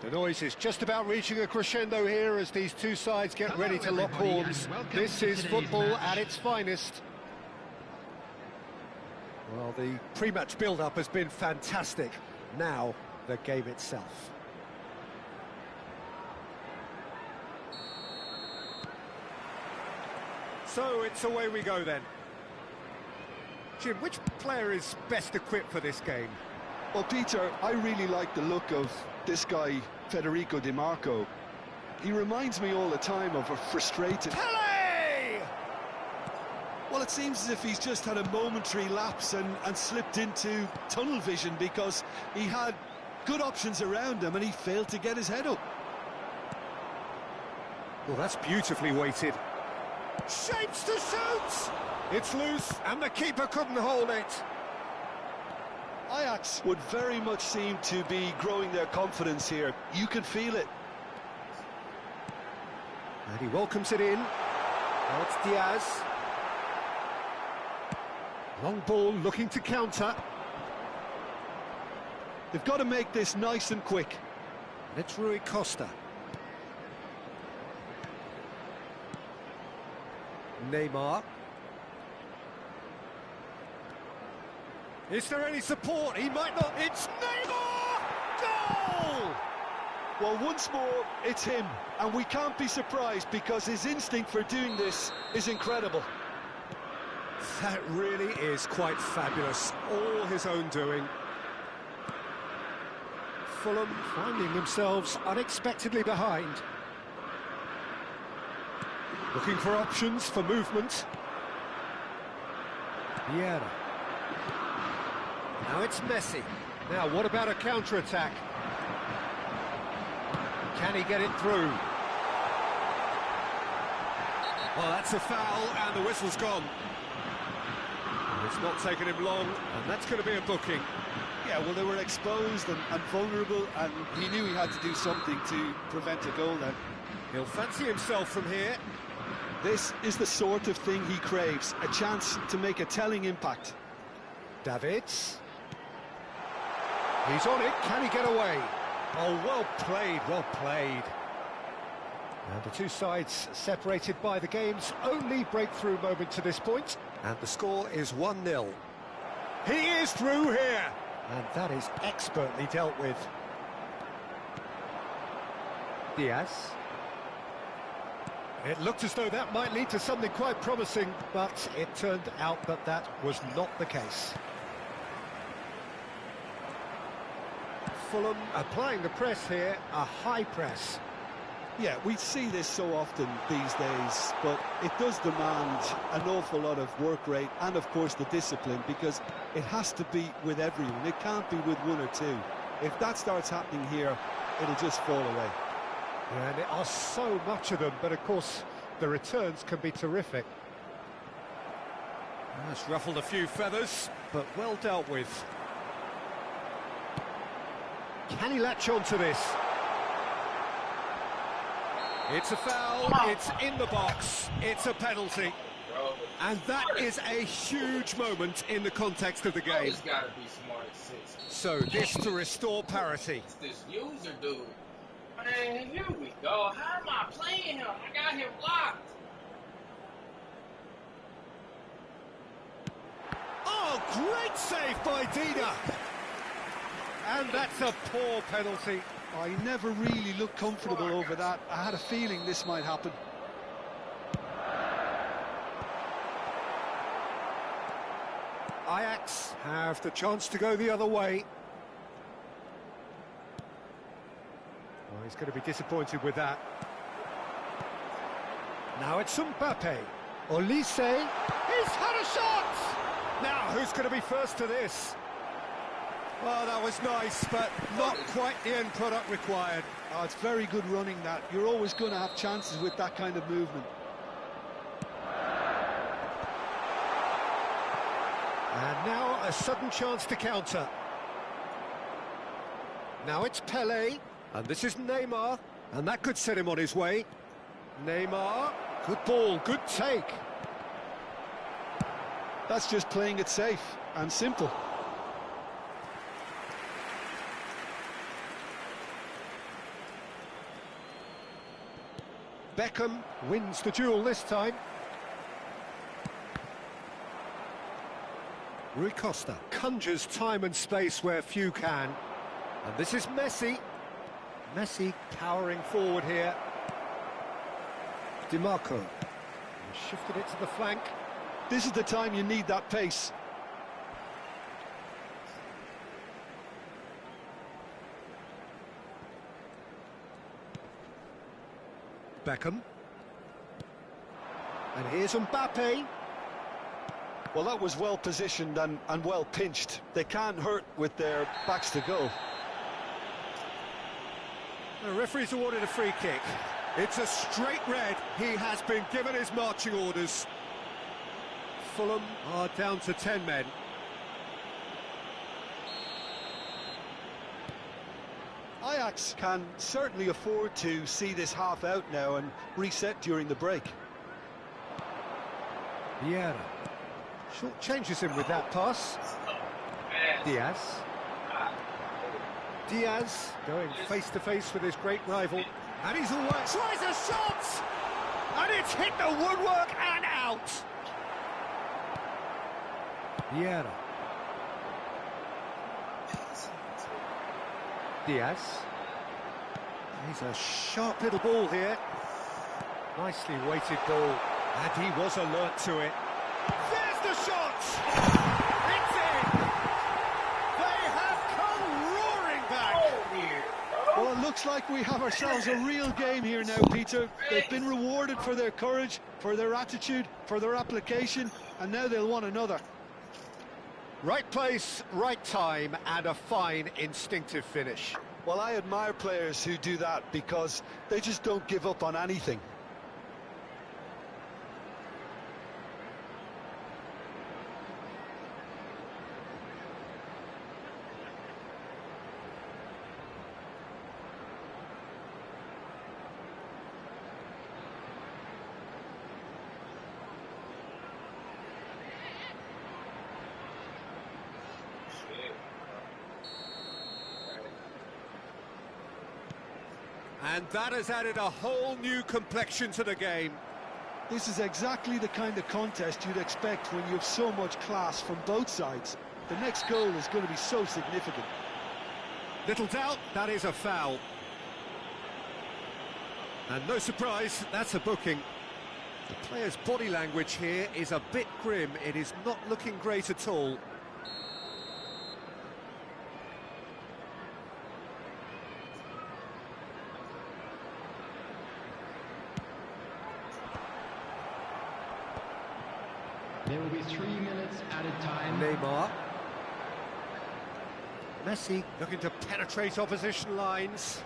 The noise is just about reaching a crescendo here as these two sides get ready to lock horns. This is football at its finest. Well, the pre-match build-up has been fantastic. Now, the game itself. So, it's away we go then. Jim, which player is best equipped for this game? Well, Peter, I really like the look of this guy, Federico Di Marco. He reminds me all the time of a frustrated... Pele! Well, it seems as if he's just had a momentary lapse and slipped into tunnel vision because he had good options around him and he failed to get his head up. Well, that's beautifully weighted. Shapes to shoot! It's loose, and the keeper couldn't hold it. Ajax would very much seem to be growing their confidence here. You can feel it. And he welcomes it in. Now it's Diaz. Long ball looking to counter. They've got to make this nice and quick. And it's Rui Costa. Neymar. Is there any support? He might not. It's Neymar! Goal! Well, once more, it's him. And we can't be surprised because his instinct for doing this is incredible. That really is quite fabulous. All his own doing. Fulham finding themselves unexpectedly behind. Looking for options for movement. Vieira. Now it's Messi. Now, what about a counter-attack? Can he get it through? Well, that's a foul, and the whistle's gone. It's not taken him long, and that's going to be a booking. Yeah, well, they were exposed and vulnerable, and he knew he had to do something to prevent a goal then. He'll fancy himself from here. This is the sort of thing he craves, a chance to make a telling impact. Davids. He's on it, can he get away? Oh, well played, well played. And the two sides separated by the game's only breakthrough moment to this point. And the score is 1-0. He is through here! And that is expertly dealt with. Diaz. It looked as though that might lead to something quite promising, but it turned out that that was not the case. Fulham applying the press here, a high press. Yeah, we see this so often these days, but it does demand an awful lot of work rate and, of course, the discipline, because it has to be with everyone. It can't be with one or two. If that starts happening here, it'll just fall away. Yeah, and there are so much of them, but, of course, the returns can be terrific. That's ruffled a few feathers, but well dealt with. Can he latch on to this? It's a foul, it's in the box, it's a penalty. And that is a huge moment in the context of the game. Gotta be smart, six. So this to restore parity. It's this user dude. Man, here we go. How am I playing him? I got him blocked. Oh, great save by Dida. And that's a poor penalty. I never really looked comfortable over that. I had a feeling this might happen. Ajax have the chance to go the other way. Well, he's going to be disappointed with that. Now it's Mbappe. Olise. He's had a shot! Now, who's going to be first to this? Well, that was nice, but not quite the end product required. Oh, it's very good running, that. You're always going to have chances with that kind of movement. And now a sudden chance to counter. Now it's Pele, and this is Neymar, and that could set him on his way. Neymar, good ball, good take. That's just playing it safe and simple. Beckham wins the duel this time. Rui Costa conjures time and space where few can. And this is Messi. Messi powering forward here. Di Marco. Shifted it to the flank. This is the time you need that pace. Beckham. And here's Mbappe. Well, that was well positioned and well pinched. They can't hurt with their backs to goal. The referee's awarded a free kick. It's a straight red. He has been given his marching orders. Fulham are down to 10 men. Ajax can certainly afford to see this half out now and reset during the break. Vieira. Short changes him with that pass. Diaz. Diaz going face to face with his great rival. And he's away. Tries a shot! And it's hit the woodwork and out! Vieira. Diaz. He's a sharp little ball here. Nicely weighted ball. And he was alert to it. There's the shot! It's in! They have come roaring back! Well, it looks like we have ourselves a real game here now, Peter. They've been rewarded for their courage, for their attitude, for their application, and now they'll want another. Right place, right time, and a fine instinctive finish. Well, I admire players who do that because they just don't give up on anything. And that has added a whole new complexion to the game. This is exactly the kind of contest you'd expect when you have so much class from both sides. The next goal is going to be so significant. Little doubt, that is a foul. And no surprise, that's a booking. The player's body language here is a bit grim. It is not looking great at all. There will be 3 minutes added time. Neymar. Messi looking to penetrate opposition lines.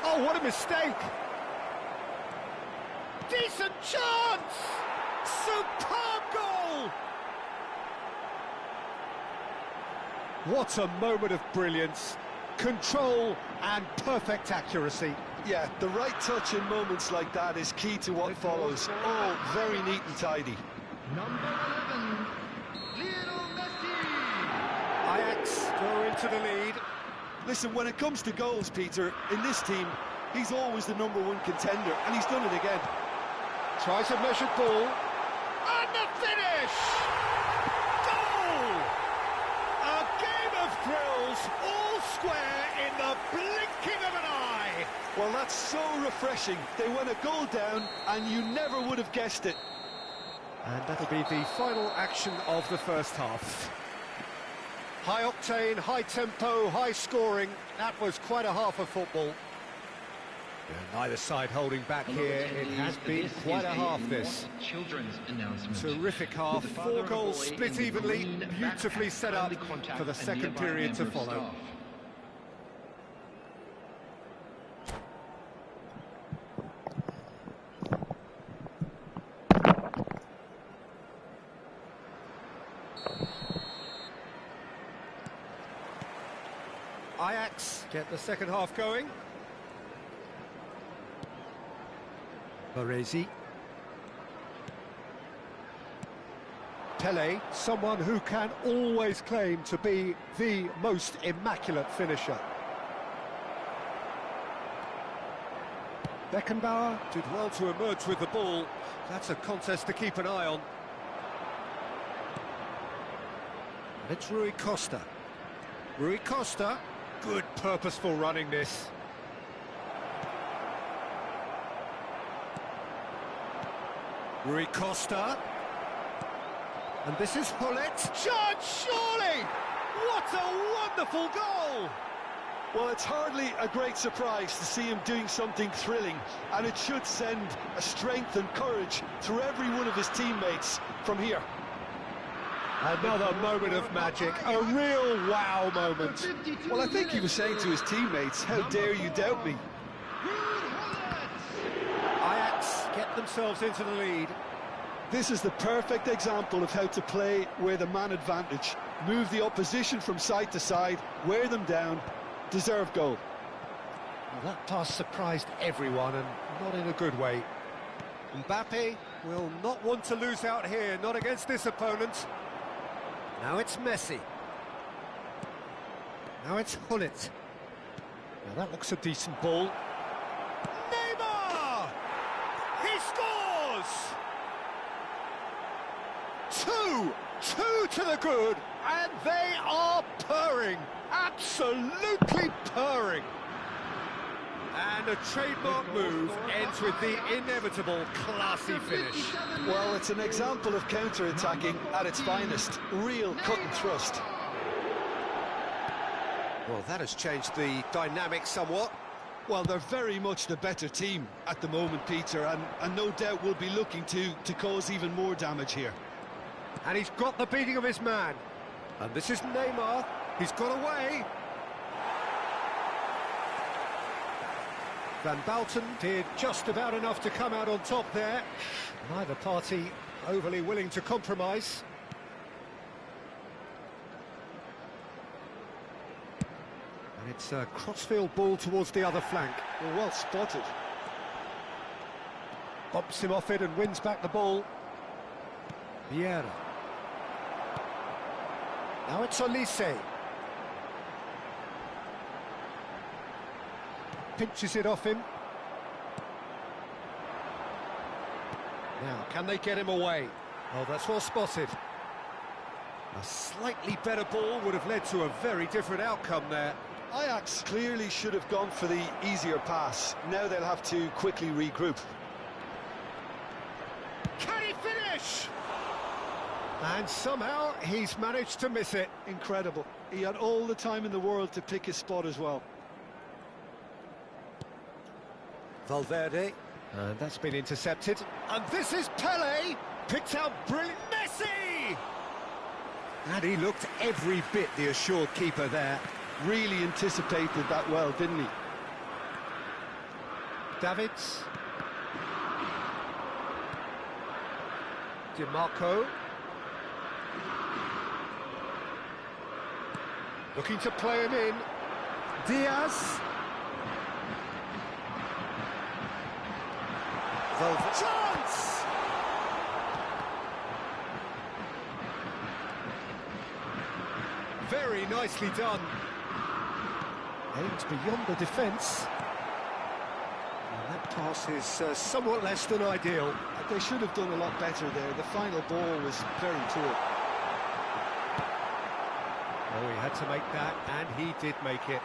Oh, what a mistake! Decent chance! Superb goal! What a moment of brilliance. Control and perfect accuracy. Yeah, the right touch in moments like that is key to what follows. All very neat and tidy. Number 11, Lionel Messi. Ajax go into the lead. Listen, when it comes to goals, Peter, in this team, he's always the #1 contender, and he's done it again. Tries a measured ball. And the finish! Goal! A game of thrills, all square in the blinking of an eye. Well, that's so refreshing. They went a goal down, and you never would have guessed it. And that'll be the final action of the first half. High octane, high tempo, high scoring. That was quite a half of football. And neither side holding back here. It has been quite a half, this. Children's announcement. Terrific half, 4 goals split evenly, beautifully set up for the second period to follow. Ajax get the second half going. Baresi. Pele, someone who can always claim to be the most immaculate finisher. Beckenbauer did well to emerge with the ball. That's a contest to keep an eye on. And it's Rui Costa. Rui Costa, good purposeful running this. Rui Costa. And this is Hullet. Judge, surely! What a wonderful goal! Well, it's hardly a great surprise to see him doing something thrilling, and it should send a strength and courage through every one of his teammates from here. Another moment of magic, a real wow moment. Well, I think he was saying to his teammates, how dare you doubt me? Ajax get themselves into the lead. This is the perfect example of how to play with a man advantage. Move the opposition from side to side, wear them down, deserve goal. Well, that pass surprised everyone, and not in a good way. Mbappe will not want to lose out here, not against this opponent. Now it's Messi. Now it's Hullet. Now that looks a decent ball. Neymar! He scores! Two to the good, and they are purring, absolutely purring. And a trademark move ends with the inevitable classy finish. Well, it's an example of counter-attacking at its finest. Real cut and thrust. Well, that has changed the dynamic somewhat. Well, they're very much the better team at the moment, Peter, and no doubt will be looking to cause even more damage here. And he's got the beating of his man. And this is Neymar. He's got away. Van Bouten did just about enough to come out on top there. Neither party overly willing to compromise. And it's a crossfield ball towards the other flank. Well spotted. Bumps him off it and wins back the ball. Vieira. Now it's Olise. Pinches it off him. Now, can they get him away? Oh, that's well spotted. A slightly better ball would have led to a very different outcome there. Ajax clearly should have gone for the easier pass. Now they'll have to quickly regroup. Can he finish? And somehow he's managed to miss it. Incredible. He had all the time in the world to pick his spot as well. Valverde. And that's been intercepted. And this is Pele. Picked out brilliant. Messi! And he looked every bit the assured keeper there. Really anticipated that well, didn't he? Davids. Di Marco. Looking to play him in. Diaz. Chance! Very nicely done. Aims beyond the defence. And that pass is somewhat less than ideal. They should have done a lot better there. The final ball was very poor. Oh, he had to make that, and he did make it.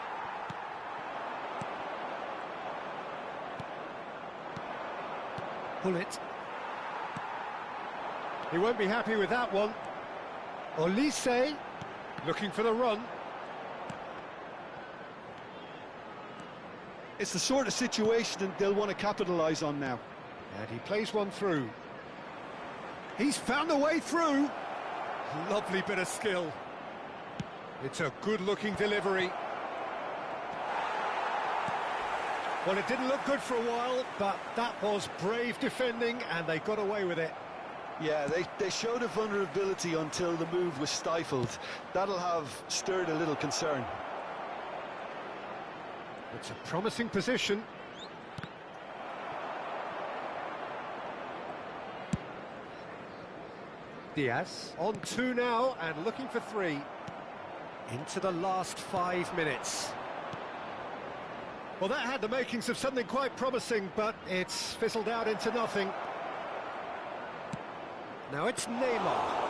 Hullet. He won't be happy with that one. Olise looking for the run. It's the sort of situation that they'll want to capitalise on now. And he plays one through. He's found a way through. Lovely bit of skill. It's a good-looking delivery. Well, it didn't look good for a while, but that was brave defending, and they got away with it. Yeah, they showed a vulnerability until the move was stifled. That'll have stirred a little concern. It's a promising position. Diaz on 2 now and looking for 3. Into the last 5 minutes. Well, that had the makings of something quite promising, but it's fizzled out into nothing. Now it's Neymar.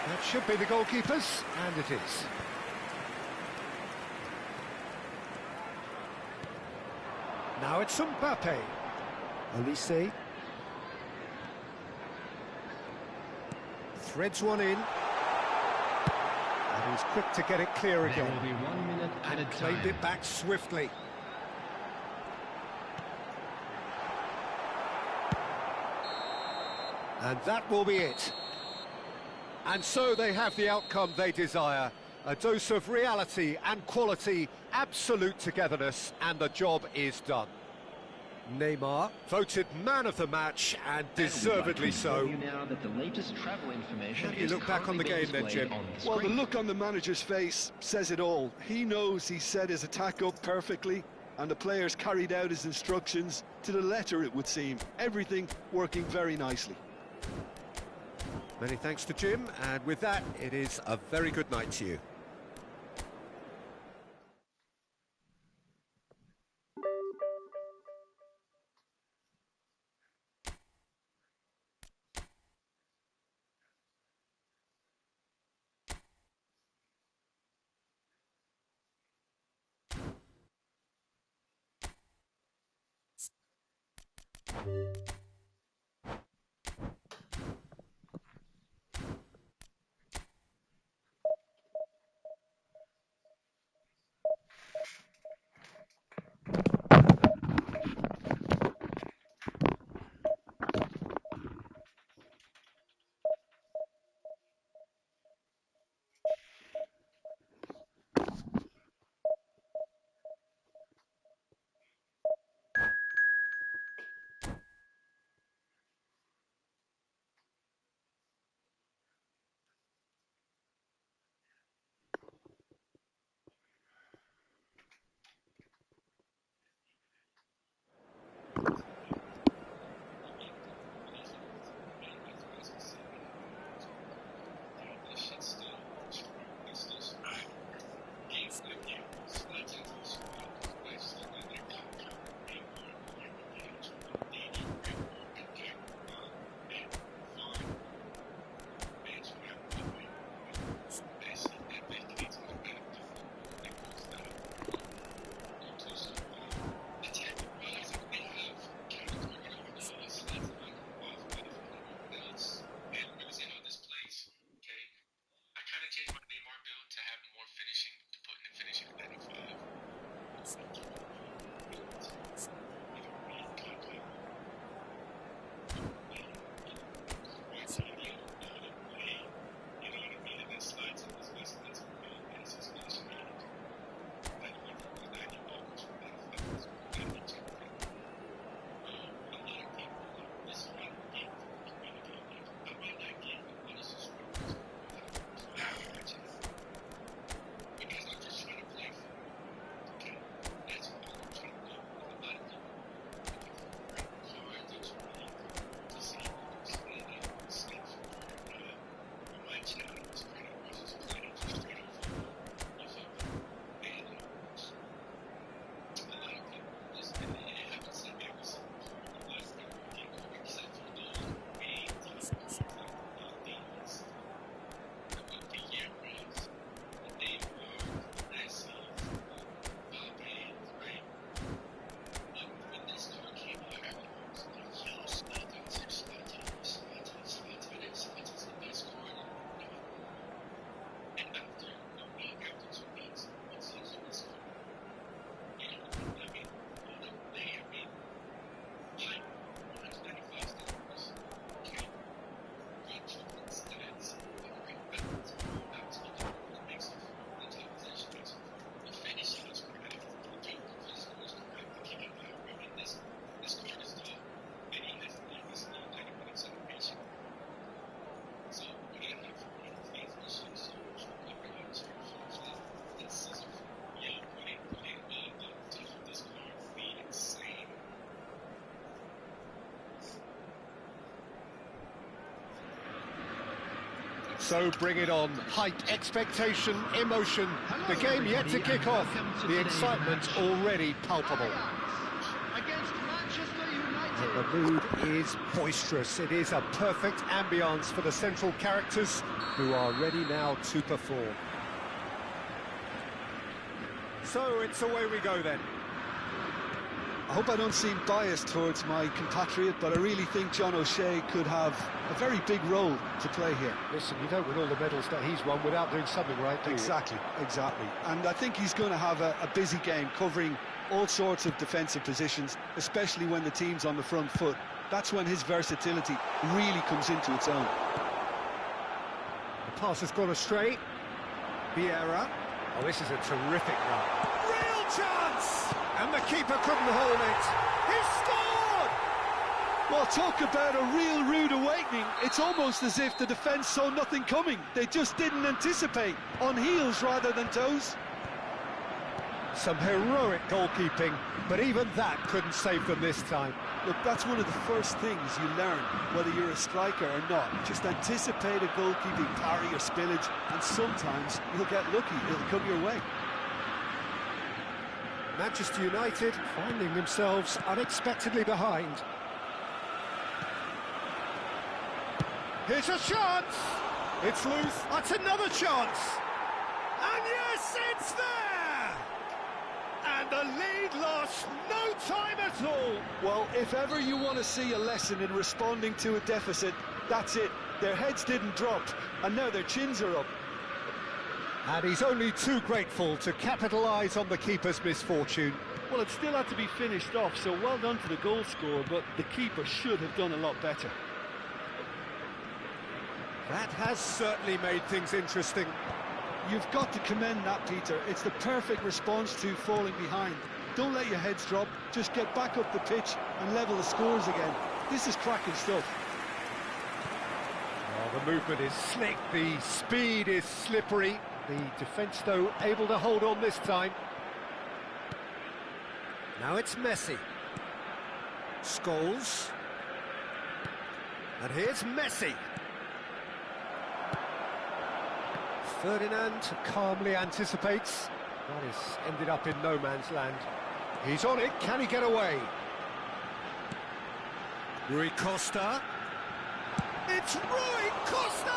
That should be the goalkeepers, and it is. Now it's Mbappe. Olise. Threads one in. And he's quick to get it clear There again. will be 1 minute added And claimed time. it back swiftly. And that will be it. And so they have the outcome they desire. A dose of reality and quality, absolute togetherness, and the job is done. Neymar, voted man of the match, and deservedly so. You now that the latest travel information How do you is look back on the currently game then, displayed Jim? on the Well, the screen. look on the manager's face says it all. He knows he set his attack up perfectly, and the players carried out his instructions to the letter, it would seem. Everything working very nicely. Many thanks to Jim, and with that, it is a very good night to you. So bring it on. Hype, expectation, emotion. The game yet to kick off. The excitement already palpable. Against Manchester United. And the mood is boisterous. It is a perfect ambience for the central characters who are ready now to perform. So it's away we go then. I hope I don't seem biased towards my compatriot, but I really think John O'Shea could have a very big role to play here. Listen, you don't win all the medals that he's won without doing something right, do you? Exactly. And I think he's going to have a busy game covering all sorts of defensive positions, especially when the team's on the front foot. That's when his versatility really comes into its own. The pass has gone astray. Vieira. Oh, this is a terrific run. Real chance! And the keeper couldn't hold it. He scored! Well, talk about a real rude awakening. It's almost as if the defence saw nothing coming. They just didn't anticipate, on heels rather than toes. Some heroic goalkeeping, but even that couldn't save them this time. Look, that's one of the first things you learn, whether you're a striker or not. Just anticipate a goalkeeping parry or spillage, and sometimes you'll get lucky, it'll come your way. Manchester United finding themselves unexpectedly behind. Here's a chance! It's loose. That's another chance! And yes, it's there! And the lead lost no time at all! Well, if ever you want to see a lesson in responding to a deficit, that's it. Their heads didn't drop, and now their chins are up. And he's only too grateful to capitalise on the keeper's misfortune. Well, it still had to be finished off, so well done to the goal scorer, but the keeper should have done a lot better. That has certainly made things interesting. You've got to commend that, Peter. It's the perfect response to falling behind. Don't let your heads drop, just get back up the pitch and level the scores again. This is cracking stuff. Oh, the movement is slick, the speed is slippery. The defence, though, able to hold on this time. Now it's Messi. Scholes. And here's Messi. Ferdinand calmly anticipates. That has ended up in no man's land. He's on it, can he get away? Rui Costa. It's Rui Costa!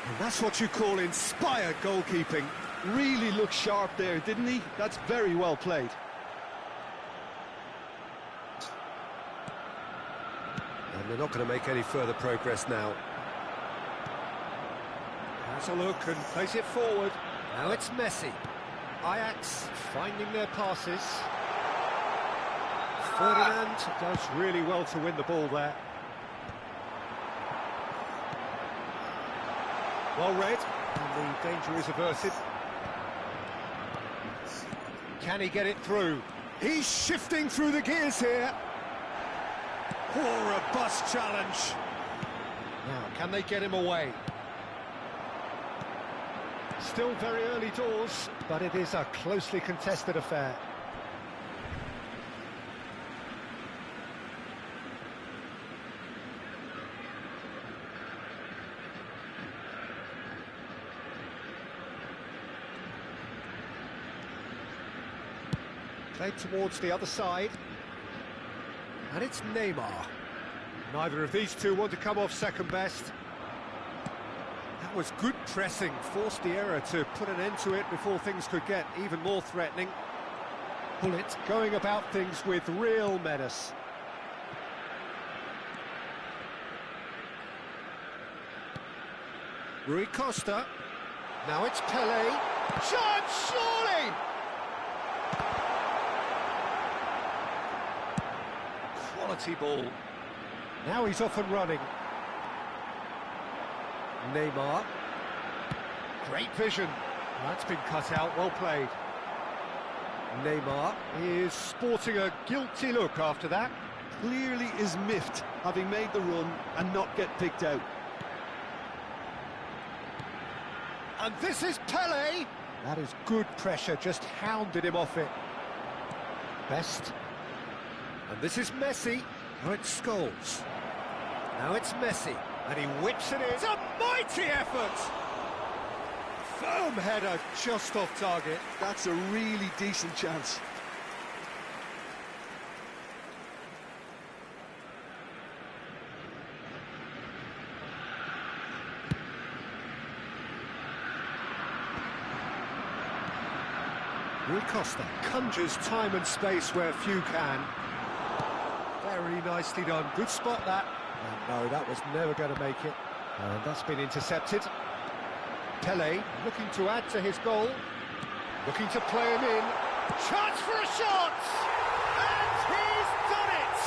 And that's what you call inspired goalkeeping. Really looked sharp there, didn't he? That's very well played. And they're not going to make any further progress now. Has a look and plays it forward. Now it's Messi. Ajax finding their passes. Ferdinand does really well to win the ball there. Well read, and the danger is averted. Can he get it through? He's shifting through the gears here. Poor robust challenge. Now, can they get him away? Still very early doors, but it is a closely contested affair. Played towards the other side. And it's Neymar. Neither of these two want to come off second best. That was good pressing, forced the error to put an end to it before things could get even more threatening. Bullet going about things with real menace. Rui Costa. Now it's Pelé. Chance, surely! Quality ball. Now he's off and running. Neymar. Great vision. That's been cut out, well played. Neymar is sporting a guilty look after that. Clearly is miffed, having made the run and not get picked out. And this is Pelé. That is good pressure, just hounded him off it. Best. And this is Messi. Now it's Scholes. Now it's Messi. And he whips it in. It's a mighty effort! Firm header just off target. That's a really decent chance. Rui Costa conjures time and space where few can. Very nicely done. Good spot, that. And no, that was never going to make it. And that's been intercepted. Pele looking to add to his goal. Looking to play him in. Chance for a shot! And he's done it!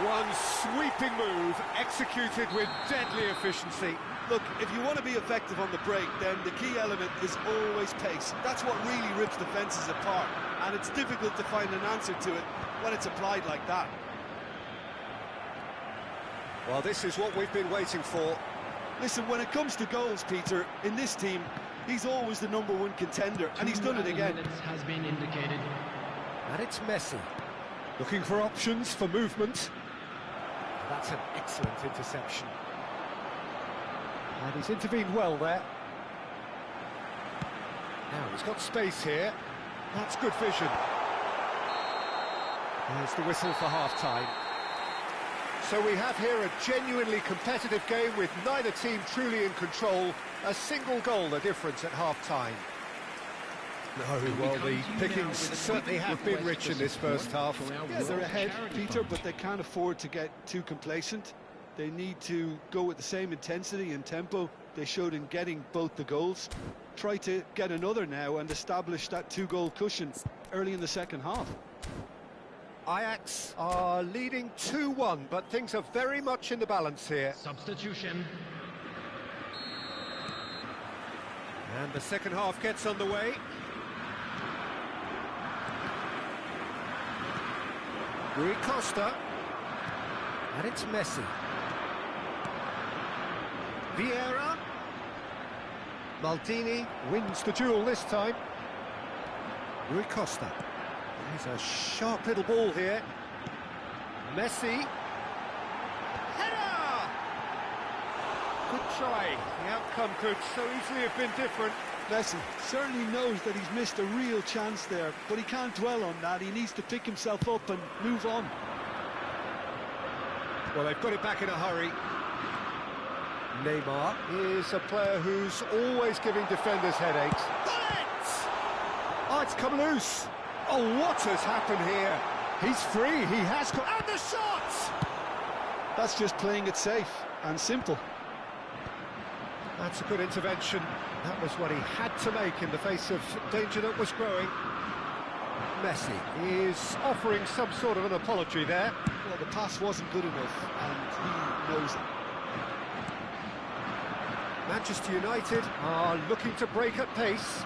One sweeping move, executed with deadly efficiency. Look, if you want to be effective on the break, then the key element is always pace. That's what really rips defences apart, and it's difficult to find an answer to it when it's applied like that. Well, this is what we've been waiting for. Listen, when it comes to goals, Peter, in this team, he's always the #1 contender, and he's done it again. Has been indicated. And it's Messi, looking for options for movement. That's an excellent interception. And he's intervened well there. Now he's got space here. That's good vision. There's the whistle for half-time. So we have here a genuinely competitive game with neither team truly in control. A single goal the difference at half-time. No, well, the pickings certainly have been rich in this first half. Yeah, they're ahead, Peter, but they can't afford to get too complacent. They need to go with the same intensity and tempo they showed in getting both the goals. Try to get another now and establish that 2-goal cushion early in the second half. Ajax are leading 2-1, but things are very much in the balance here. Substitution. And the second half gets underway. Rui Costa. And it's Messi. Vieira. Maldini wins the duel this time. Rui Costa. There's a sharp little ball here. Messi. Header! Good try. The outcome could so easily have been different. Messi certainly knows that he's missed a real chance there, but he can't dwell on that. He needs to pick himself up and move on. Well, they've got it back in a hurry. Neymar is a player who's always giving defenders headaches. Bullets! Oh, it's come loose. Oh, what has happened here? He's free, he has got... And the shot! That's just playing it safe and simple. That's a good intervention. That was what he had to make in the face of danger that was growing. Messi is offering some sort of an apology there. Well, the pass wasn't good enough, and he knows it. Manchester United are looking to break at pace.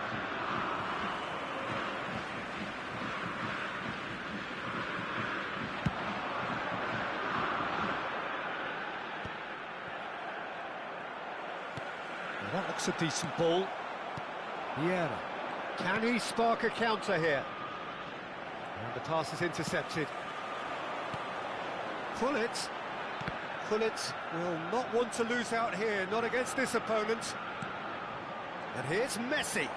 Well, that looks a decent ball. Vieira. Can he spark a counter here? And the pass is intercepted. Gullit. Gullit will not want to lose out here, not against this opponent. And here's Messi.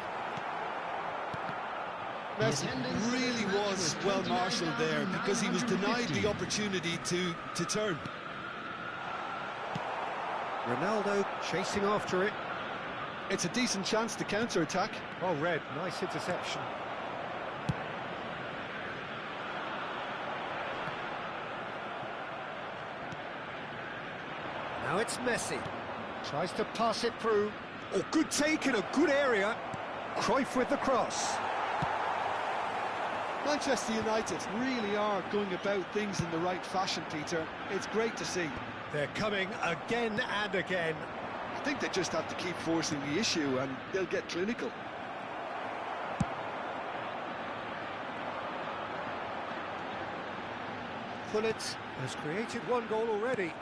Messi really was well marshalled there because he was denied the opportunity to turn. Ronaldo chasing after it. It's a decent chance to counter-attack. Well read, nice interception. Now it's Messi. Tries to pass it through. Oh, good take in a good area. Cruyff with the cross. Manchester United really are going about things in the right fashion, Peter. It's great to see. They're coming again and again. I think they just have to keep forcing the issue and they'll get clinical. Gullit has created one goal already.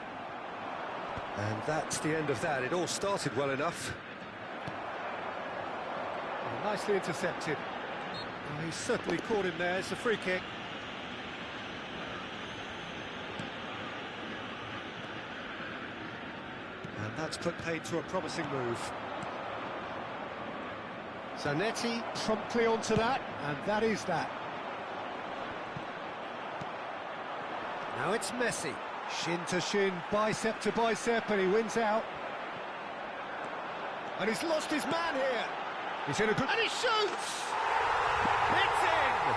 And that's the end of that. It all started well enough. And nicely intercepted. Well, he's certainly caught him there. It's a free kick. That's put paid to a promising move. Zanetti promptly onto that, and that is that. Now it's Messi. Shin to shin, bicep to bicep, and he wins out. And he's lost his man here. He's in a good... And he shoots! It's in!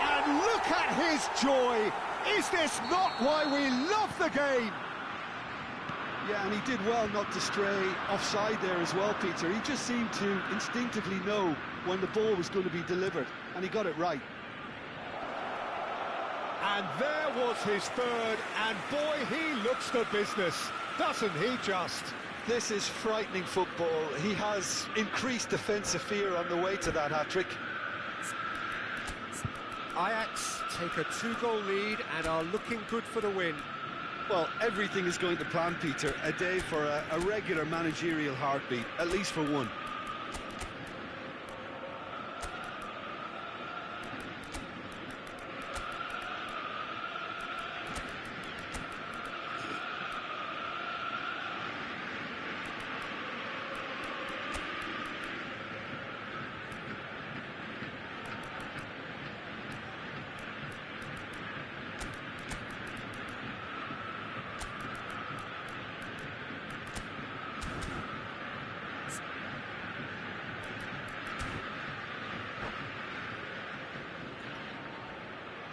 And look at his joy! Is this not why we love the game? Yeah, and he did well not to stray offside there as well, Peter. He just seemed to instinctively know when the ball was going to be delivered, and he got it right. And there was his third, and boy, he looks the business, doesn't he just? This is frightening football. He has increased defensive fear on the way to that hat-trick. Ajax take a 2-goal lead and are looking good for the win. Well, everything is going to plan, Peter. A day for a regular managerial heartbeat, at least for one.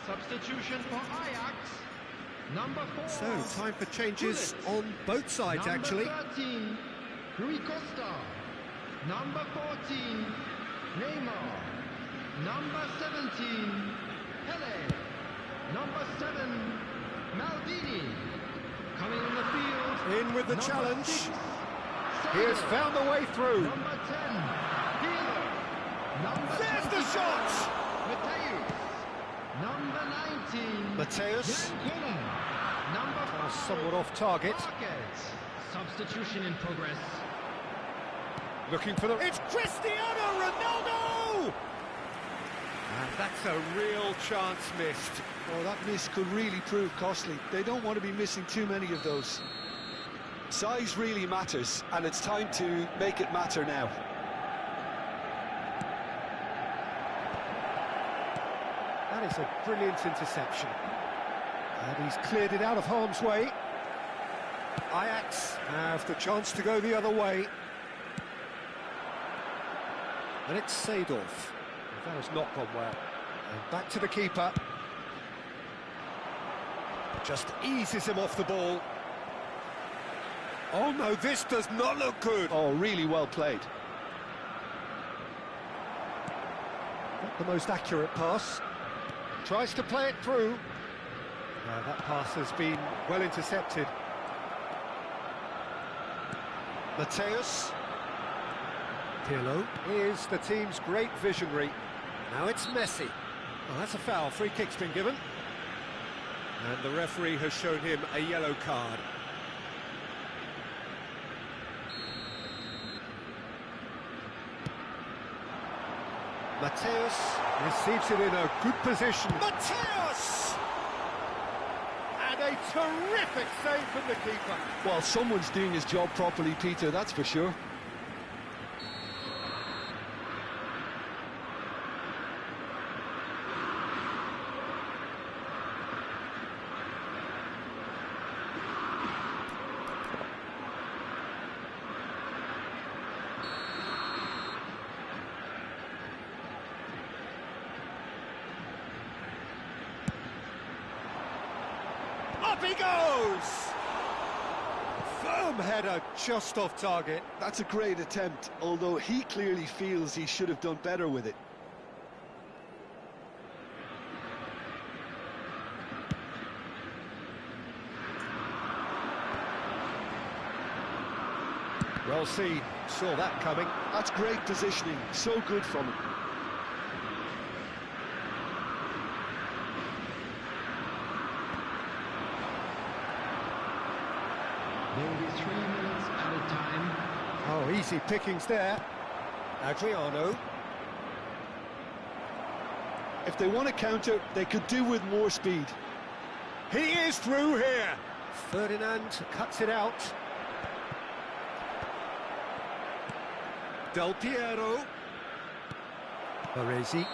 Substitution for Ajax. Number 4. So, time for changes on both sides, actually. Number 13, Rui Costa. Number 14, Neymar. Number 17, Pele. Number 7, Maldini. Coming in the field. In with the number challenge. 6, He has found a way through. Number 10, Peeler. Number There's the 25, shot! Mateus. Number 19, Mateus. Jan Number 4, Somewhat off target. Marquez. Substitution in progress. Looking for the... It's Cristiano Ronaldo! And that's a real chance missed. Oh, that miss could really prove costly. They don't want to be missing too many of those. Size really matters, and it's time to make it matter now. That is a brilliant interception. And he's cleared it out of harm's way. Ajax have the chance to go the other way. And it's Seedorf. That has not gone well. And back to the keeper. Just eases him off the ball. Oh no, this does not look good. Oh, really well played. Not the most accurate pass. Tries to play it through. No, that pass has been well intercepted. Mateus. Pirlo is the team's great visionary. Now it's Messi. Oh, that's a foul. Free kick's been given. And the referee has shown him a yellow card. Mateus receives it in a good position. Mateus! And a terrific save from the keeper. Well, someone's doing his job properly, Peter, that's for sure. Up he goes! Firm header just off target. That's a great attempt, although he clearly feels he should have done better with it. Well seen, saw that coming. That's great positioning, so good from him. There will be 3 minutes at a time. Oh, easy pickings there. Adriano. If they want to counter, they could do with more speed. He is through here. Ferdinand cuts it out. Del Piero. Baresi.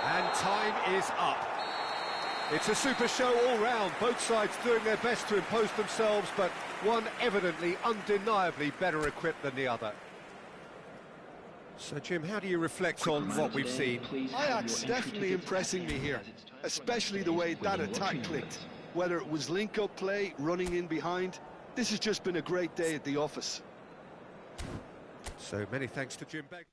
And time is up. It's a super show all round, both sides doing their best to impose themselves, but one evidently, undeniably better equipped than the other. So, Jim, how do you reflect on what we've seen? Ajax definitely impressing me here, especially the way that attack clicked. Whether it was link-up play, running in behind, this has just been a great day at the office. So, many thanks to Jim Begg.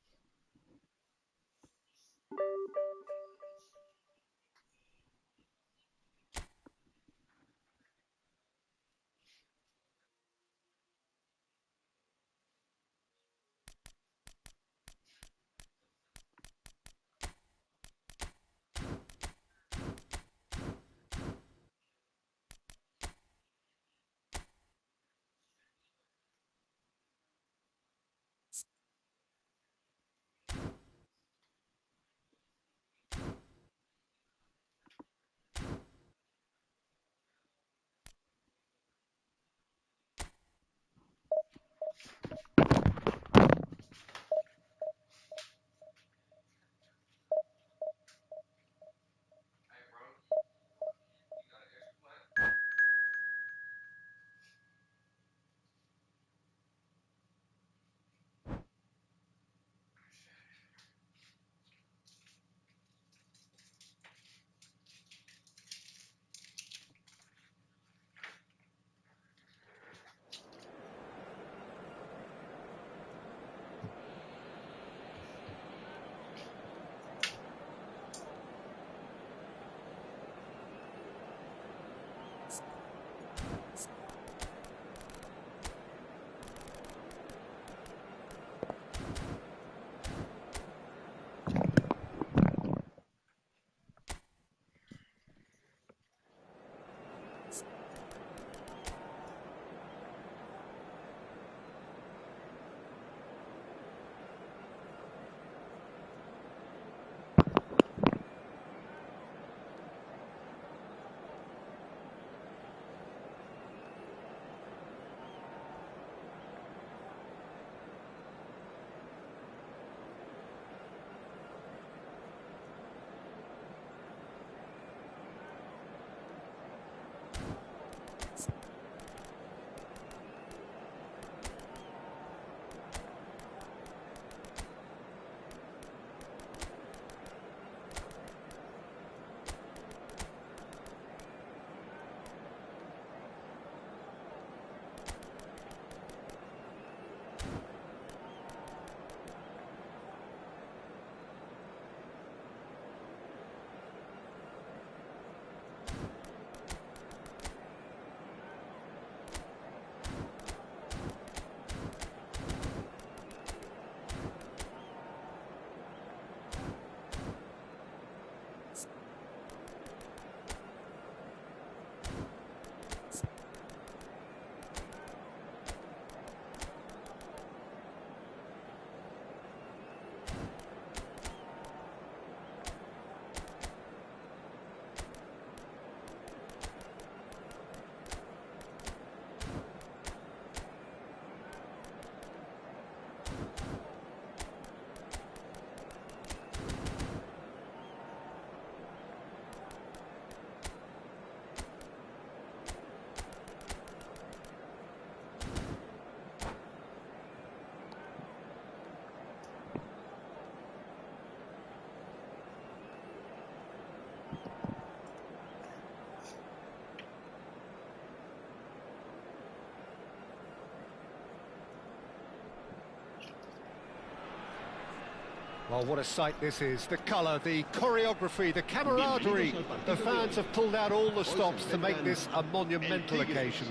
Well, what a sight this is. The colour, the choreography, the camaraderie. The fans have pulled out all the stops to make this a monumental occasion.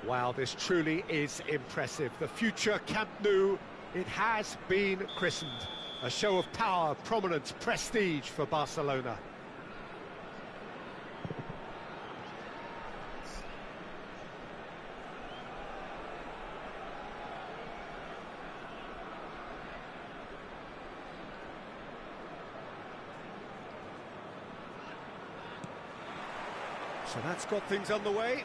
Wow, this truly is impressive. The future Camp Nou, it has been christened. A show of power, prominence, prestige for Barcelona. So that's got things underway.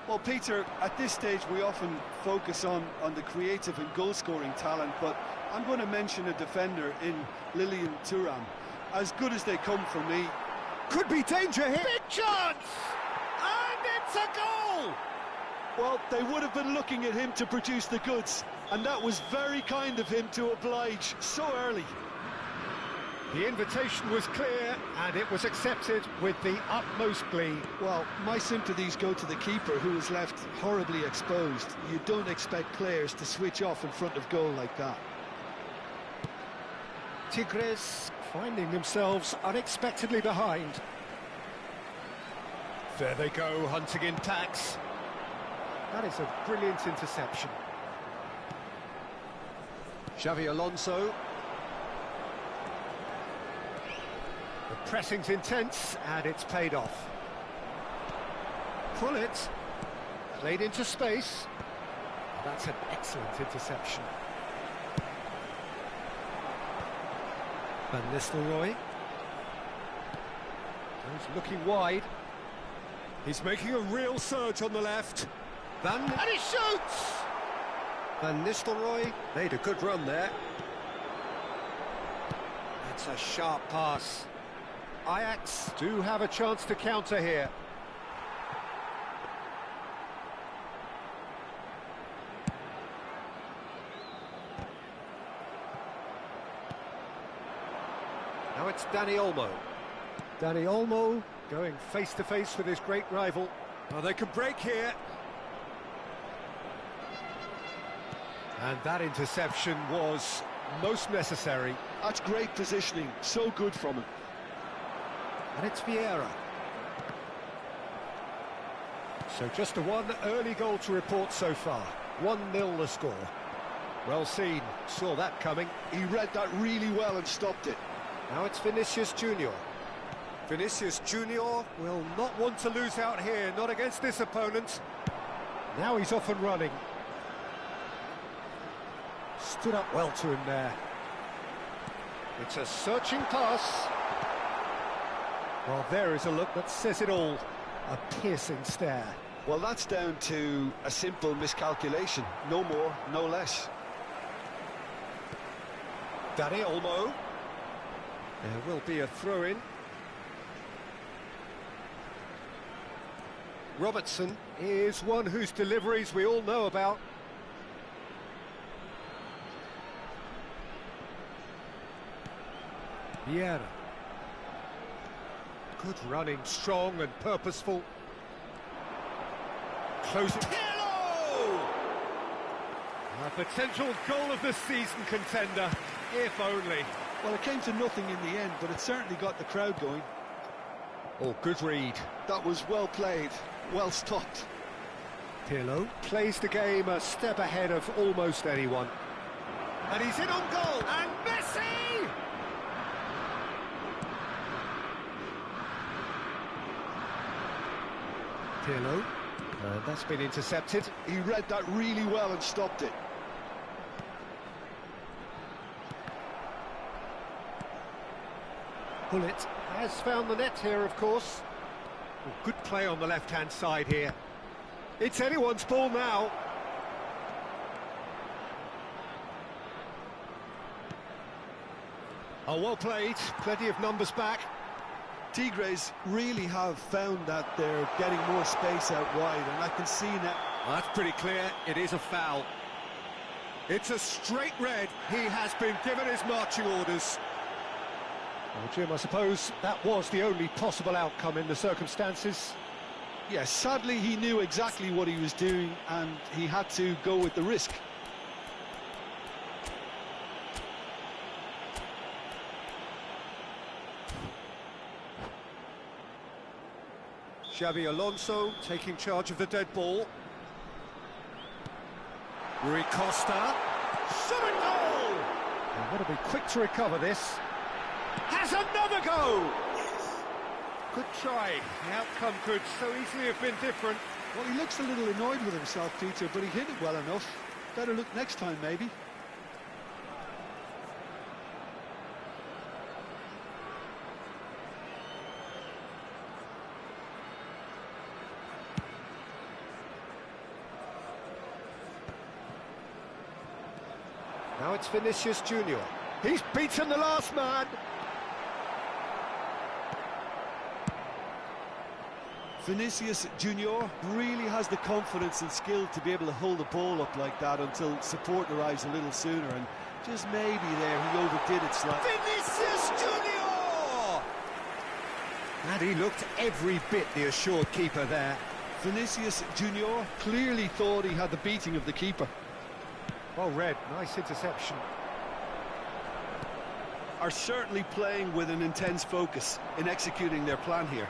Well, Peter, at this stage we often focus on the creative and goal-scoring talent, but I'm going to mention a defender in Lilian Thuram. As good as they come for me. Could be danger here. Big chance! And it's a goal! Well, they would have been looking at him to produce the goods, and that was very kind of him to oblige so early. The invitation was clear, and it was accepted with the utmost glee. Well, my sympathies go to the keeper, who was left horribly exposed. You don't expect players to switch off in front of goal like that. Tigres finding themselves unexpectedly behind. There they go, hunting in tacks. That is a brilliant interception. Xavi Alonso. The pressing's intense, and it's paid off. Pull it. Played into space. That's an excellent interception. Van Nistelrooy. He's looking wide. He's making a real surge on the left. And he shoots! Van Nistelrooy made a good run there. That's a sharp pass. Ajax do have a chance to counter here. Now it's Dani Olmo. Dani Olmo going face-to-face with his great rival. Well, they can break here. And that interception was most necessary. That's great positioning, so good from him. And it's Vieira. So just a one early goal to report so far. 1-0 the score. Well seen, saw that coming. He read that really well and stopped it. Now it's Vinicius Junior. Vinicius Junior will not want to lose out here, not against this opponent. Now he's off and running. Stood up well to him there. It's a searching pass. Well, there is a look that says it all. A piercing stare. Well, that's down to a simple miscalculation. No more, no less. Dani Olmo. There will be a throw-in. Robertson is one whose deliveries we all know about. Vieira. Good running, strong and purposeful. Close it. A potential goal of the season contender, if only. Well, it came to nothing in the end, but it certainly got the crowd going. Oh, good read. That was well played, well stopped. Pirlo plays the game a step ahead of almost anyone. And he's in on goal, and Messi! Pirlo, and that's been intercepted. He read that really well and stopped it. Bullet has found the net here, of course. Oh, good play on the left-hand side here. It's anyone's ball now. Oh, well played. Plenty of numbers back. Tigres really have found that they're getting more space out wide, and I can see now. Well, that's pretty clear. It is a foul. It's a straight red. He has been given his marching orders. Well, Jim, I suppose that was the only possible outcome in the circumstances. Yes, sadly he knew exactly what he was doing and he had to go with the risk. Xavi Alonso taking charge of the dead ball. Rui Costa. Shot and goal! And got to be quick to recover this. Has another go! Good try. The outcome could so easily have been different. Well, he looks a little annoyed with himself, Peter, but he hit it well enough. Better look next time, maybe. Now it's Vinicius Junior. He's beaten the last man. Vinicius Junior really has the confidence and skill to be able to hold the ball up like that until support arrives a little sooner, and just maybe there he overdid it slightly. Vinicius Junior! And he looked every bit the assured keeper there. Vinicius Junior clearly thought he had the beating of the keeper. Well read, nice interception. Are certainly playing with an intense focus in executing their plan here.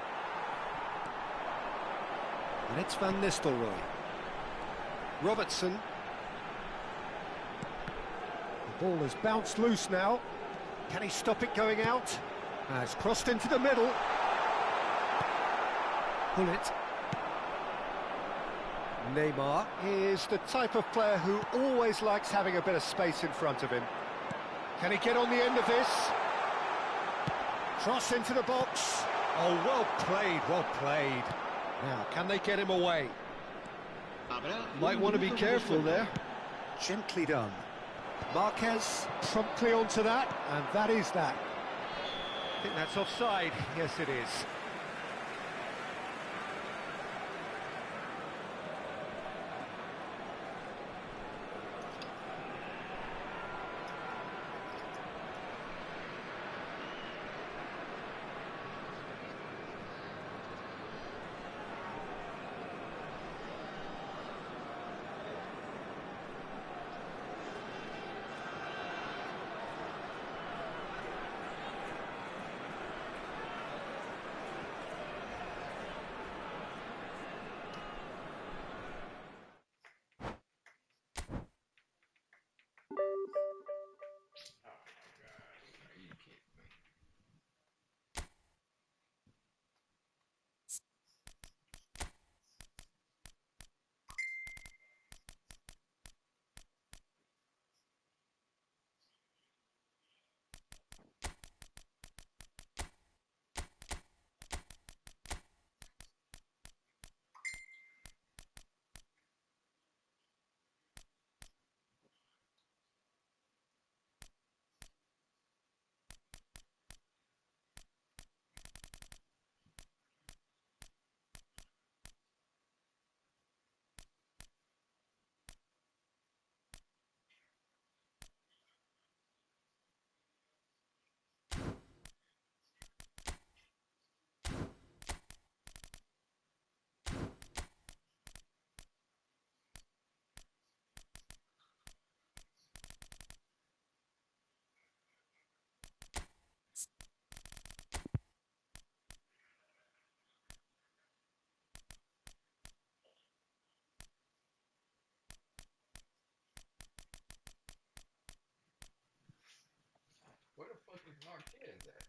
And it's Van Nistelrooy. Robertson. The ball has bounced loose now. Can he stop it going out? Has crossed into the middle. Pull it. Neymar is the type of player who always likes having a bit of space in front of him. Can he get on the end of this? Cross into the box. Oh, well played, well played. Now, can they get him away? Might want to be careful there. Gently done. Marquez promptly onto that, and that is that. I think that's offside. Yes, it is. Where the fuck is Marquez at?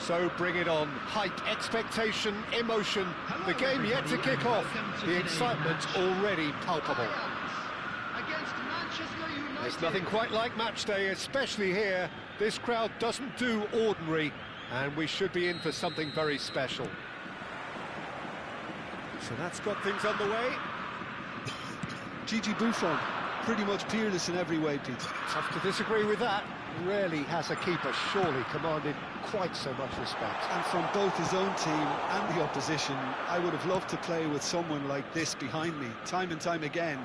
So bring it on. Hype, expectation, emotion. The game yet to kick off. The excitement already palpable. There's nothing quite like match day, especially here. This crowd doesn't do ordinary, and we should be in for something very special. So that's got things underway. Gigi Buffon, pretty much peerless in every way, Pete. Tough to disagree with that. Rarely has a keeper surely commanded quite so much respect. And from both his own team and the opposition, I would have loved to play with someone like this behind me. Time and time again,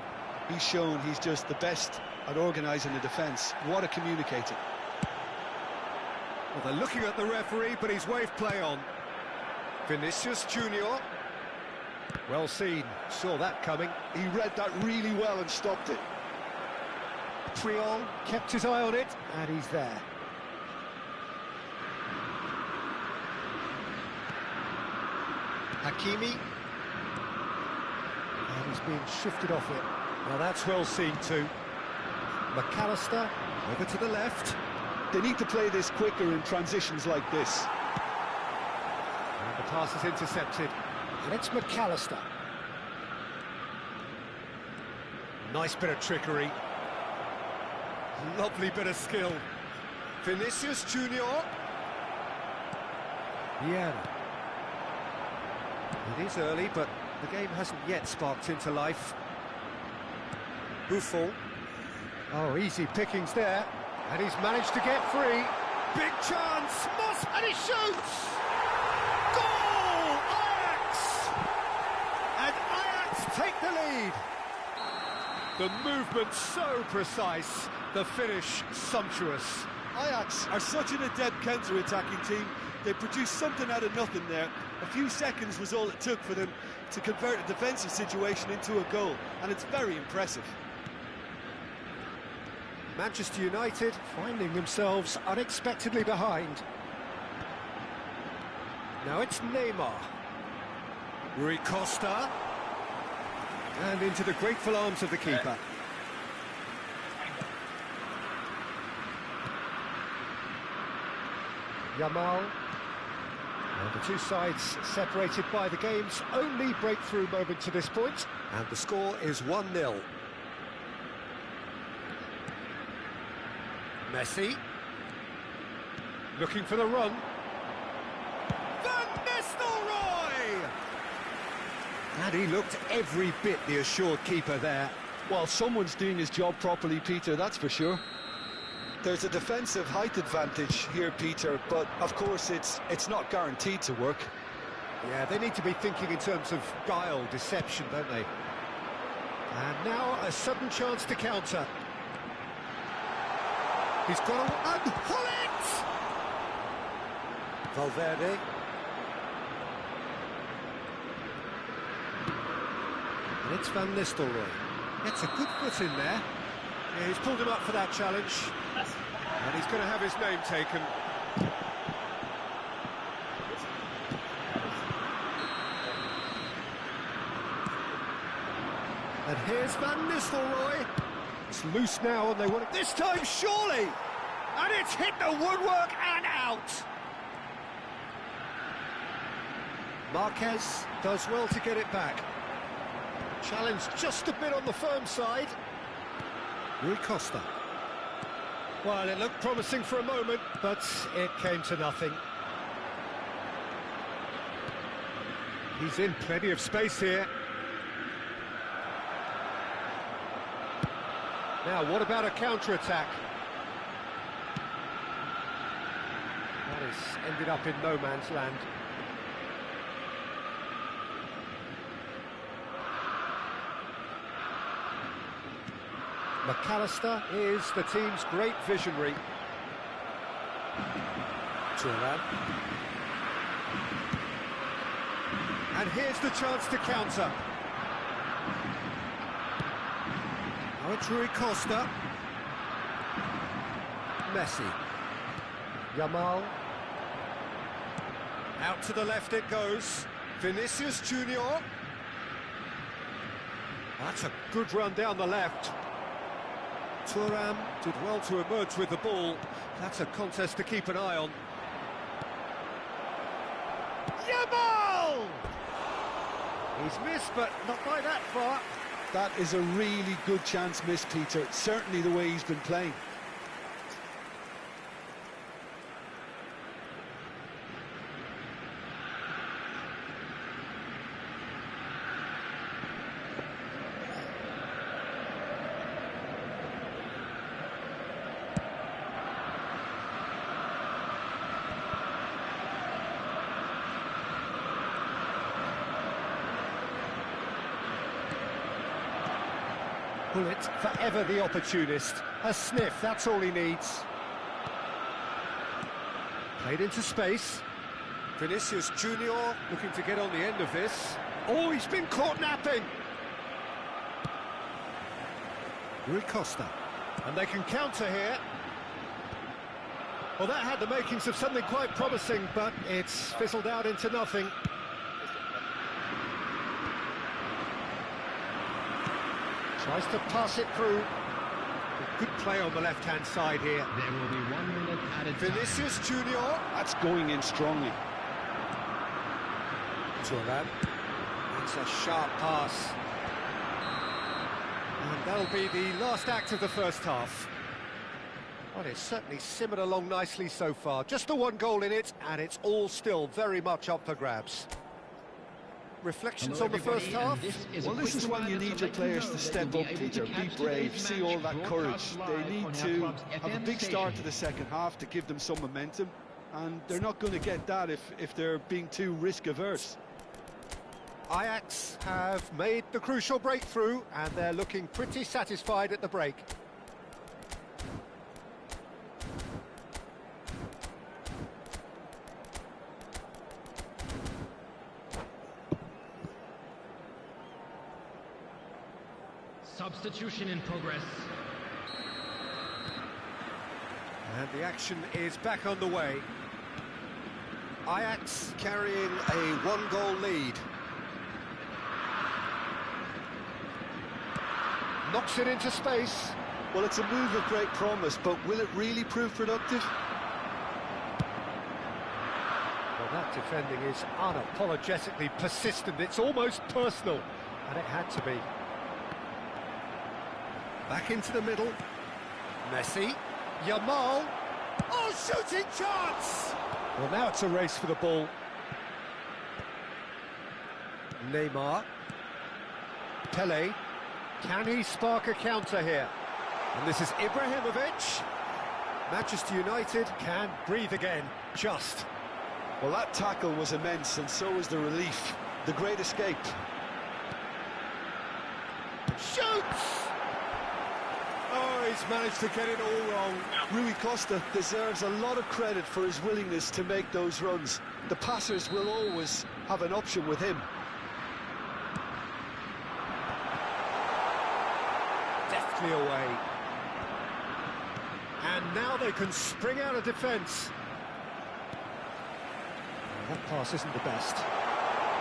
he's shown he's just the best at organising the defence. What a communicator. Well, they're looking at the referee, but he's waved play on. Vinicius Junior. Well seen, saw that coming. He read that really well and stopped it. Triol kept his eye on it, and he's there. Hakimi. And he's being shifted off it. Now that's well seen too. McAllister, over to the left. They need to play this quicker in transitions like this. And the pass is intercepted. And it's McAllister. Nice bit of trickery. Lovely bit of skill. Vinicius Junior. Vieira. It is early, but the game hasn't yet sparked into life. Buffon. Oh, easy pickings there. And he's managed to get free. Big chance. Moss, and he shoots! Goal! Ajax! And Ajax take the lead. The movement so precise, the finish sumptuous. Ajax are such an adept counter-attacking team. They produced something out of nothing there. A few seconds was all it took for them to convert a defensive situation into a goal, and it's very impressive. Manchester United finding themselves unexpectedly behind. Now it's Neymar. Rui Costa. And into the grateful arms of the keeper. Yamal. And the two sides separated by the game's only breakthrough moment to this point. And the score is 1-0. Messi. Looking for the run. Van Nistelrooy! And he looked every bit the assured keeper there. Well, someone's doing his job properly, Peter, that's for sure. There's a defensive height advantage here, Peter, but of course it's not guaranteed to work. Yeah, they need to be thinking in terms of guile, deception, don't they? And now a sudden chance to counter. He's got to unpull it! Valverde. And it's Van Nistelrooy. Gets a good foot in there. Yeah, he's pulled him up for that challenge. And he's going to have his name taken. And here's Van Nistelrooy. It's loose now, and they want it this time, surely! And it's hit the woodwork and out! Marquez does well to get it back. Challenge just a bit on the firm side. Rui Costa. Well, it looked promising for a moment, but it came to nothing. He's in plenty of space here. Now, what about a counter-attack? That has ended up in no man's land. McAllister is the team's great visionary. Thuram. And here's the chance to counter. Now it's Rui Costa. Messi. Yamal. Out to the left it goes. Vinicius Junior. That's a good run down the left. Thuram did well to emerge with the ball. That's a contest to keep an eye on. Yamal! He's missed, but not by that far. That is a really good chance missed, Peter. Certainly the way he's been playing. Bullet, forever the opportunist. A sniff, that's all he needs. Played into space. Vinicius Junior looking to get on the end of this. Oh, he's been caught napping. Rui Costa. And they can counter here. Well, that had the makings of something quite promising, but it's fizzled out into nothing. Tries to pass it through. Good play on the left-hand side here. There will be 1 minute added time. Vinicius Junior. That's going in strongly. Turan. It's a sharp pass. And that'll be the last act of the first half. Well, it's certainly simmered along nicely so far. Just the 1 goal in it, and it's all still very much up for grabs. Reflections on the first half? Well, this is when you need your players to step up, Peter, be brave, see all that courage. They need to have a big start to the second half to give them some momentum, and they're not going to get that if they're being too risk-averse. Ajax have made the crucial breakthrough, and they're looking pretty satisfied at the break. Substitution in progress. And the action is back on the way. Ajax carrying a 1-goal lead. Knocks it into space. Well, it's a move of great promise, but will it really prove productive? Well, that defending is unapologetically persistent. It's almost personal, and it had to be. Back into the middle. Messi. Yamal. Oh, shooting chance! Well, now it's a race for the ball. Neymar. Pele. Can he spark a counter here? And this is Ibrahimovic. Manchester United can breathe again. Just. Well, that tackle was immense, and so was the relief. The great escape. Shoots! Oh, he's managed to get it all wrong. Rui Costa deserves a lot of credit for his willingness to make those runs. The passers will always have an option with him. Deftly away. And now they can spring out of defence. That pass isn't the best.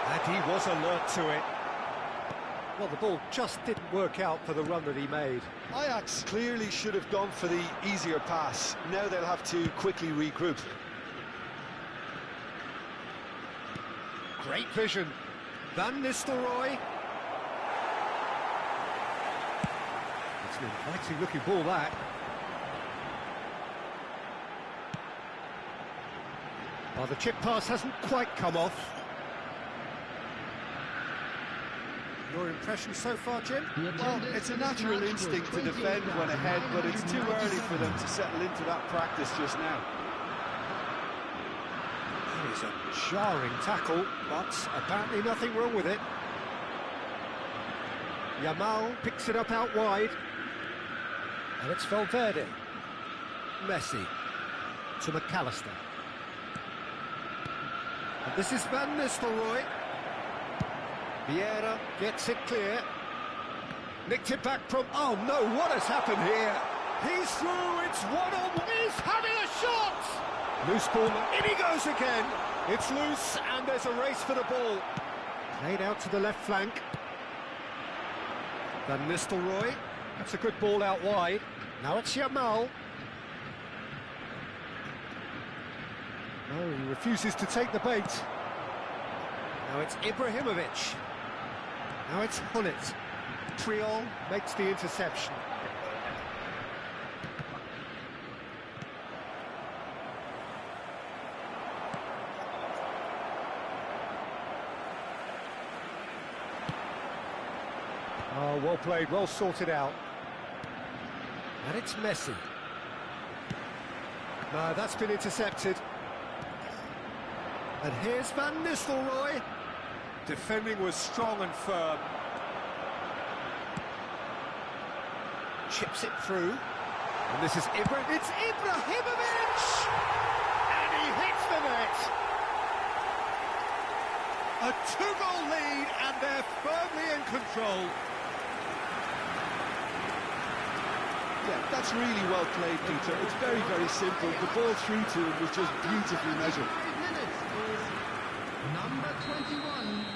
And he was alert to it. Well, the ball just didn't work out for the run that he made. Ajax clearly should have gone for the easier pass. Now they'll have to quickly regroup. Great vision. Van Nistelrooy. It's an inviting looking ball, that. Well, the chip pass hasn't quite come off. Your impression so far, Jim? Well, it's a natural instinct to defend when ahead, but it's too early for them to settle into that practice just now. That is a jarring tackle, but apparently nothing wrong with it. Yamal picks it up out wide. And it's Valverde. Messi to McAllister. And this is Van Nistelrooy. Vieira gets it clear. Nicked it back from... Oh no, what has happened here? He's through, it's 1-on. He's having a shot! Loose ball, in he goes again. It's loose, and there's a race for the ball. Played out to the left flank. Van Nistelrooy. That's a good ball out wide. Now it's Yamal. No, he refuses to take the bait. Now it's Ibrahimovic. Now it's Hullet. Triol makes the interception. Oh, well played, well sorted out. And it's Messi. No, that's been intercepted. And here's Van Nistelrooy. Defending was strong and firm. Chips it through. And this is it's Ibrahimovic! And he hits the net! A two-goal lead, and they're firmly in control. Yeah, that's really well played, Peter. It's very, very simple. The ball through to him was just beautifully measured. 5 minutes is number 21.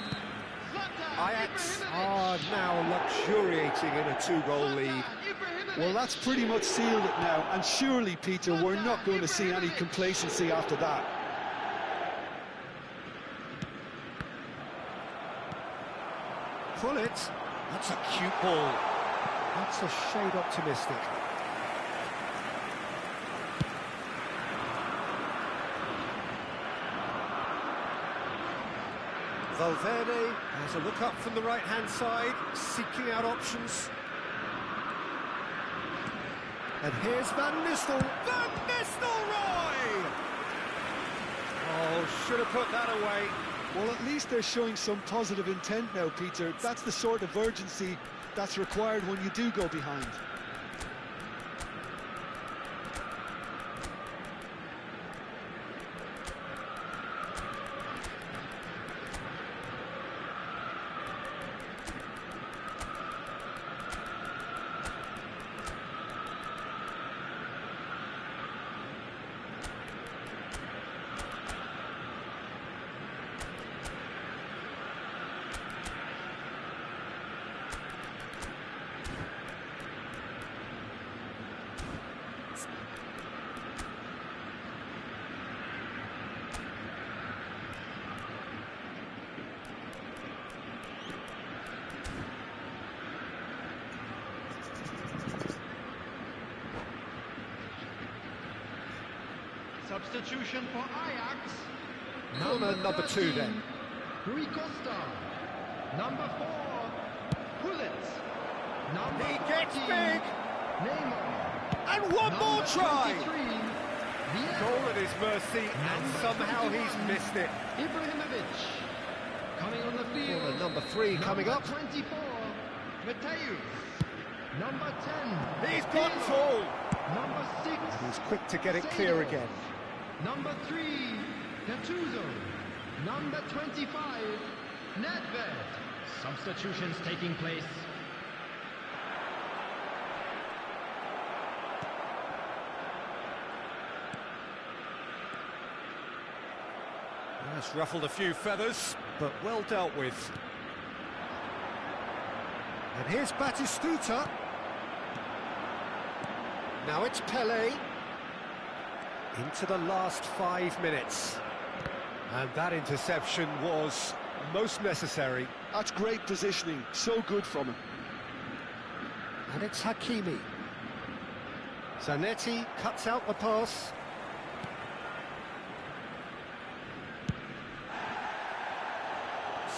Ajax are now luxuriating in a two-goal lead. Well, that's pretty much sealed it now. And surely, Peter, we're not going to see any complacency after that. Pull it. That's a cute ball. That's a shade optimistic. Valverde has a look up from the right-hand side, seeking out options. And here's Van Nistelrooy! Oh, should have put that away. Well, at least they're showing some positive intent now, Peter. That's the sort of urgency that's required when you do go behind. Substitution for Ajax. Number 2 then. Rui Costa. Number 4. Hullet. Number He 14, gets big! Neymar. And one more try! 23, Goal at his mercy, and somehow he's missed it. Ibrahimovic. Coming on the field. Well, number 3 coming up. 24. Mateus. Number 10. He's gone full! Number 6. He's quick to get it clear again. Number 3, Gattuso. Number 25, Nedved. Substitutions taking place. That's ruffled a few feathers, but well dealt with. And here's Batistuta. Now it's Pelé. Into the last 5 minutes. And that interception was most necessary. That's great positioning. So good from him. And it's Hakimi. Zanetti cuts out the pass.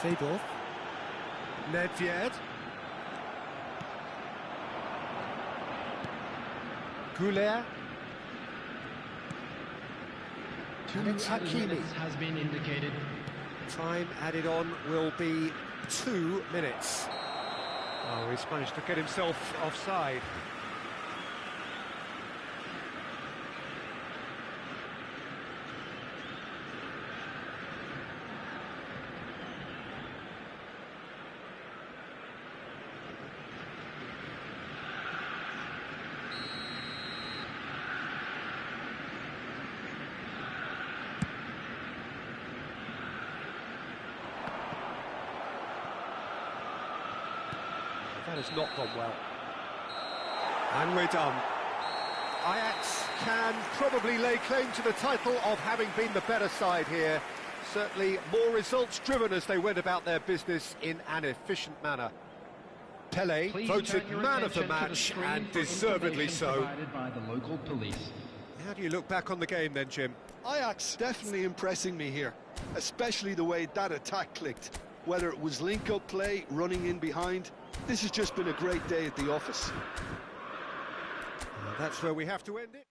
Seedorf. Nedved. Goulet. And it's Hakimi. Has been indicated. Time added on will be 2 minutes. Oh, he's managed to get himself offside. That has not gone well. And we're done. Ajax can probably lay claim to the title of having been the better side here. Certainly more results-driven as they went about their business in an efficient manner. Pele Please voted turn your man of the attention to the match, screen and for deservedly information so. provided by the local police. How do you look back on the game then, Jim? Ajax definitely impressing me here, especially the way that attack clicked. Whether it was link-up play, running in behind, this has just been a great day at the office. That's where we have to end it.